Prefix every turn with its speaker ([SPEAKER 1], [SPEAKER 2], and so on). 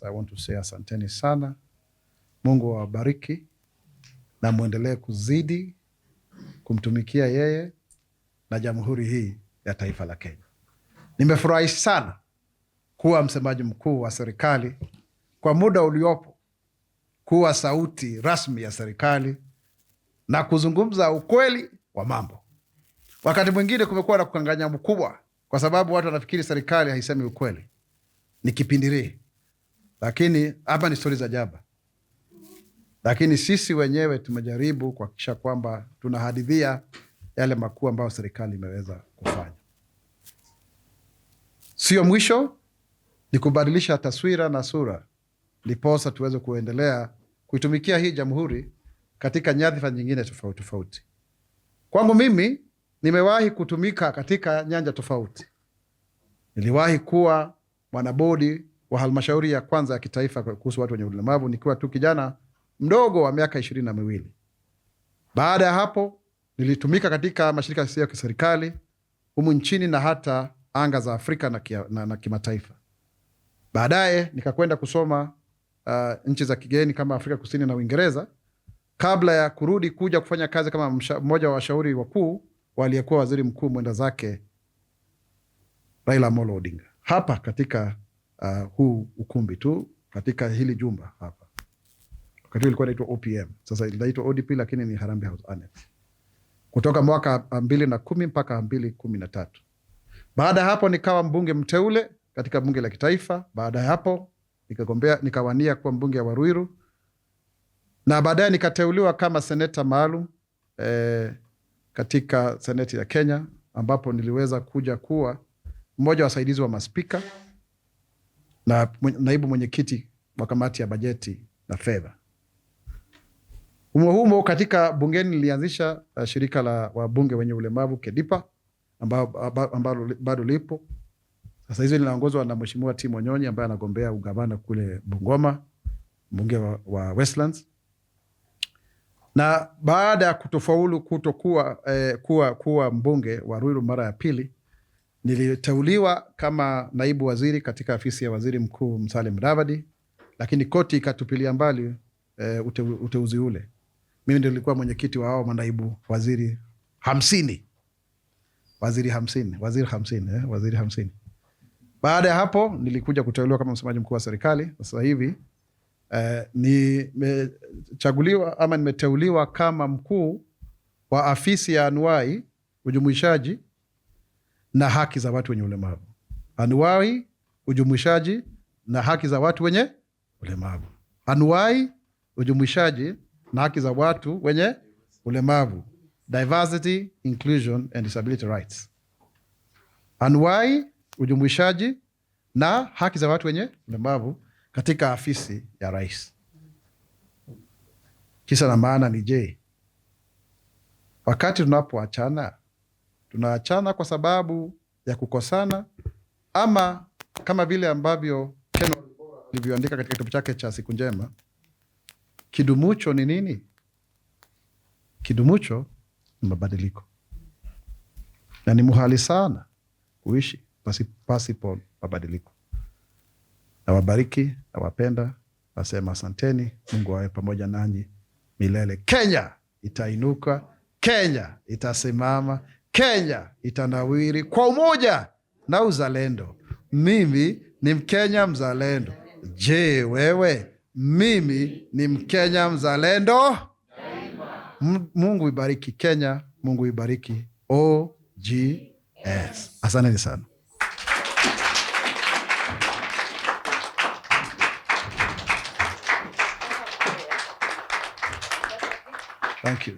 [SPEAKER 1] I want to say asanteni sana. Mungu awabariki na muendelee kuzidi kumtumikia yeye na jamhuri hii ya taifa la Kenya. Nimefurahi sana kuwa msemaji mkuu wa serikali kwa muda uliopo, kuwa sauti rasmi ya serikali na kuzungumza ukweli wa mambo. Wakati mwingine kumekuwa na kukanganya mkubwa kwa sababu watu wanafikiri serikali haisemi ukweli. Ni kipindirii. Lakini hapa ni stori za jaba. Lakini sisi wenyewe tumejaribu kuhakikisha kwamba tunahadithia yale makuu ambayo serikali imeweza kufanya. Sio mwisho, ni kubadilisha taswira na sura, ndiposa tuweze kuendelea kuitumikia hii jamhuri katika nyadhifa nyingine tofauti tofauti. Kwangu mimi, nimewahi kutumika katika nyanja tofauti. Niliwahi kuwa mwanabodi wa halmashauri ya kwanza ya kitaifa kuhusu watu wenye ulemavu nikiwa tu kijana mdogo wa miaka 22. Baada ya hapo, nilitumika katika mashirika yasiyo ya kiserikali humu nchini na hata anga za Afrika na kimataifa. Baadaye nikakwenda kusoma nchi za kigeni kama Afrika Kusini na Uingereza, kabla ya kurudi kuja kufanya kazi kama mmoja wa washauri wakuu waliyekuwa waziri mkuu mwenda zake Raila Amolo Odinga. Hapa katika huu ukumbi tu, katika hili jumba hapa. Wakati ilikuwa inaitwa OPM, sasa inaitwa ODP, lakini ni Harambee House Annex. Kutoka mwaka 2010 mpaka 2013. Baada ya hapo nikawa mbunge mteule katika bunge la kitaifa. Baada ya hapo nikawania kuwa mbunge wa Ruiru, na baadaye nikateuliwa kama seneta maalum katika seneti ya Kenya, ambapo niliweza kuja kuwa mmoja wa wasaidizi wa maspika na naibu mwenyekiti wa kamati ya bajeti na fedha. Humo katika bungeni nilianzisha shirika la wabunge wenye ulemavu KEDIPA, ambalo bado lipo. Sasa hizo linaongozwa na Mheshimiwa Tim Onyonyi ambaye anagombea ugavana kule Bungoma, mbunge wa Westlands. Na baada ya kutofaulu kuwa mbunge wa Ruiru mara ya pili, niliteuliwa kama naibu waziri katika afisi ya waziri mkuu Musalia Mudavadi, lakini koti ikatupilia mbali uteuzi ule. Mimi ndio nilikuwa mwenyekiti wa hao manaibu waziri 50. Waziri 50. Baada ya hapo nilikuja kuteuliwa kama msemaji mkuu wa serikali. Sasa hivi nimeteuliwa kama mkuu wa afisi ya anuai, ujumuishaji na haki za watu wenye ulemavu. Anuai, ujumuishaji na haki za watu wenye ulemavu. Anuai, ujumuishaji na haki za watu wenye ulemavu. Diversity, Inclusion and Disability Rights. Anuai, ujumuishaji na haki za watu wenye ulemavu katika afisi ya rais. Kisa na maana ni je, wakati tunapoachana, tunaachana kwa sababu ya kukosana, ama kama vile ambavyo Ken alivyoandika katika kitabu chake cha Siku Njema, kidumucho ni nini? Kidumucho ni mabadiliko. Na ni muhali sana kuishi pasipo mabadiliko. Nawabariki, nawapenda, nasema asanteni. Mungu awe pamoja nanyi milele. Kenya itainuka, Kenya itasimama, Kenya itanawiri kwa umoja na uzalendo. Mimi ni Mkenya mzalendo. Je, wewe? Mimi ni Mkenya mzalendo. Mungu ibariki Kenya, Mungu ibariki OGS. Asanteni sana. Thank you.